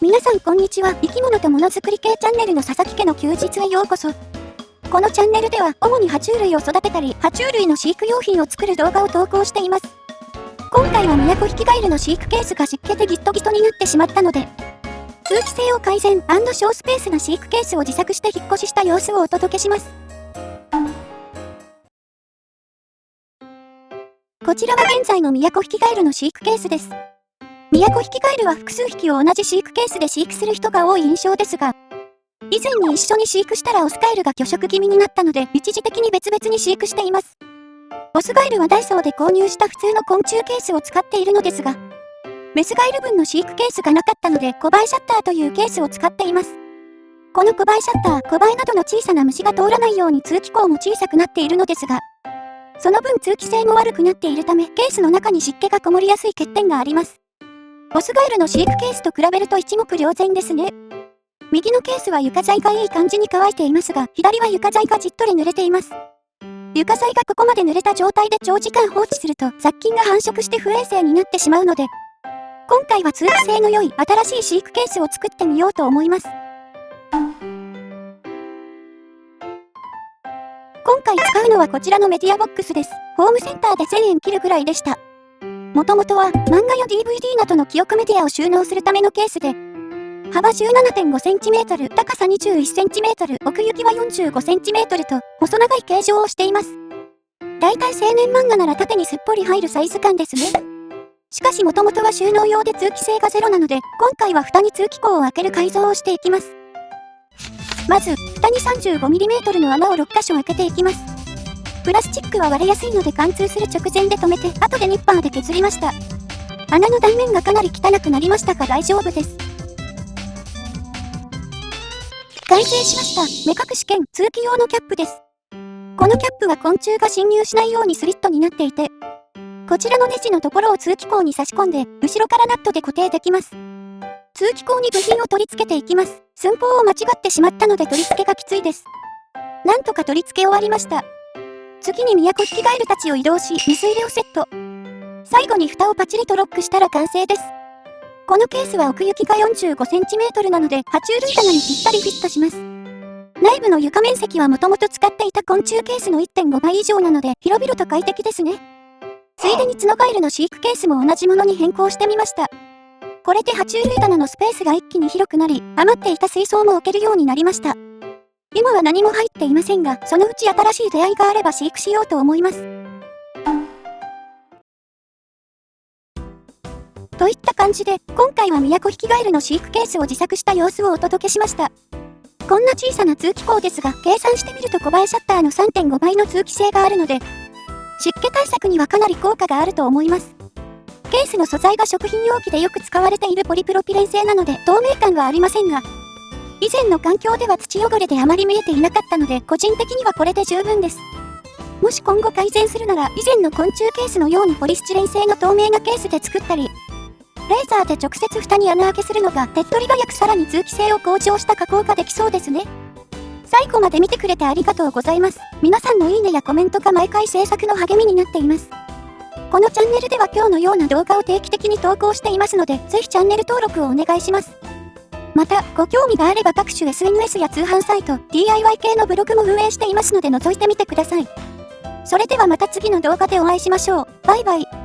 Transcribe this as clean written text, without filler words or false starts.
皆さんこんにちは。生き物とものづくり系チャンネルの佐々木家の休日へようこそ。このチャンネルでは主に爬虫類を育てたり爬虫類の飼育用品を作る動画を投稿しています。今回はミヤコヒキガエルの飼育ケースが湿気でギットギトになってしまったので、通気性を改善&小スペースな飼育ケースを自作して引っ越しした様子をお届けします。こちらは現在のミヤコヒキガエルの飼育ケースです。ミヤコヒキガエルは複数匹を同じ飼育ケースで飼育する人が多い印象ですが、以前に一緒に飼育したらオスガエルが拒食気味になったので一時的に別々に飼育しています。オスガエルはダイソーで購入した普通の昆虫ケースを使っているのですが、メスガエル分の飼育ケースがなかったのでコバエシャッターというケースを使っています。このコバエシャッター、コバエなどの小さな虫が通らないように通気口も小さくなっているのですが、その分通気性も悪くなっているためケースの中に湿気がこもりやすい欠点があります。オスガエルの飼育ケースと比べると一目瞭然ですね。右のケースは床材がいい感じに乾いていますが、左は床材がじっとり濡れています。床材がここまで濡れた状態で長時間放置すると雑菌が繁殖して不衛生になってしまうので、今回は通気性の良い新しい飼育ケースを作ってみようと思います。今回使うのはこちらのメディアボックスです。ホームセンターで1000円切るくらいでした。もともとは漫画や DVD などの記憶メディアを収納するためのケースで、幅 17.5cm、高さ 21cm、奥行きは 45cm と細長い形状をしています。だいたい青年漫画なら縦にすっぽり入るサイズ感ですね。しかしもともとは収納用で通気性がゼロなので、今回は蓋に通気口を開ける改造をしていきます。まず、蓋に 35mm の穴を6箇所開けていきます。プラスチックは割れやすいので貫通する直前で止めて、後でニッパーで削りました。穴の断面がかなり汚くなりましたが大丈夫です。完成しました。目隠し兼通気用のキャップです。このキャップは昆虫が侵入しないようにスリットになっていて、こちらのネジのところを通気口に差し込んで、後ろからナットで固定できます。通気口に部品を取り付けていきます。寸法を間違ってしまったので取り付けがきついです。なんとか取り付け終わりました。次にミヤコヒキガエルたちを移動し、水入れをセット。最後に蓋をパチリとロックしたら完成です。このケースは奥行きが 45cm なので、爬虫類棚にぴったりフィットします。内部の床面積はもともと使っていた昆虫ケースの 1.5 倍以上なので、広々と快適ですね。ついでにツノガエルの飼育ケースも同じものに変更してみました。これで爬虫類棚のスペースが一気に広くなり、余っていた水槽も置けるようになりました。今は何も入っていませんが、そのうち新しい出会いがあれば飼育しようと思います。といった感じで、今回はミヤコヒキガエルの飼育ケースを自作した様子をお届けしました。こんな小さな通気口ですが、計算してみるとコバエシャッターの 3.5 倍の通気性があるので、湿気対策にはかなり効果があると思います。ケースの素材が食品容器でよく使われているポリプロピレン製なので透明感はありませんが、以前の環境では土汚れであまり見えていなかったので、個人的にはこれで十分です。もし今後改善するなら、以前の昆虫ケースのようにポリスチレン製の透明なケースで作ったり、レーザーで直接蓋に穴開けするのが手っ取り早くさらに通気性を向上した加工ができそうですね。最後まで見てくれてありがとうございます。皆さんのいいねやコメントが毎回制作の励みになっています。このチャンネルでは今日のような動画を定期的に投稿していますので、ぜひチャンネル登録をお願いします。また、ご興味があれば各種 SNS や通販サイト、DIY 系のブログも運営していますので覗いてみてください。それではまた次の動画でお会いしましょう。バイバイ。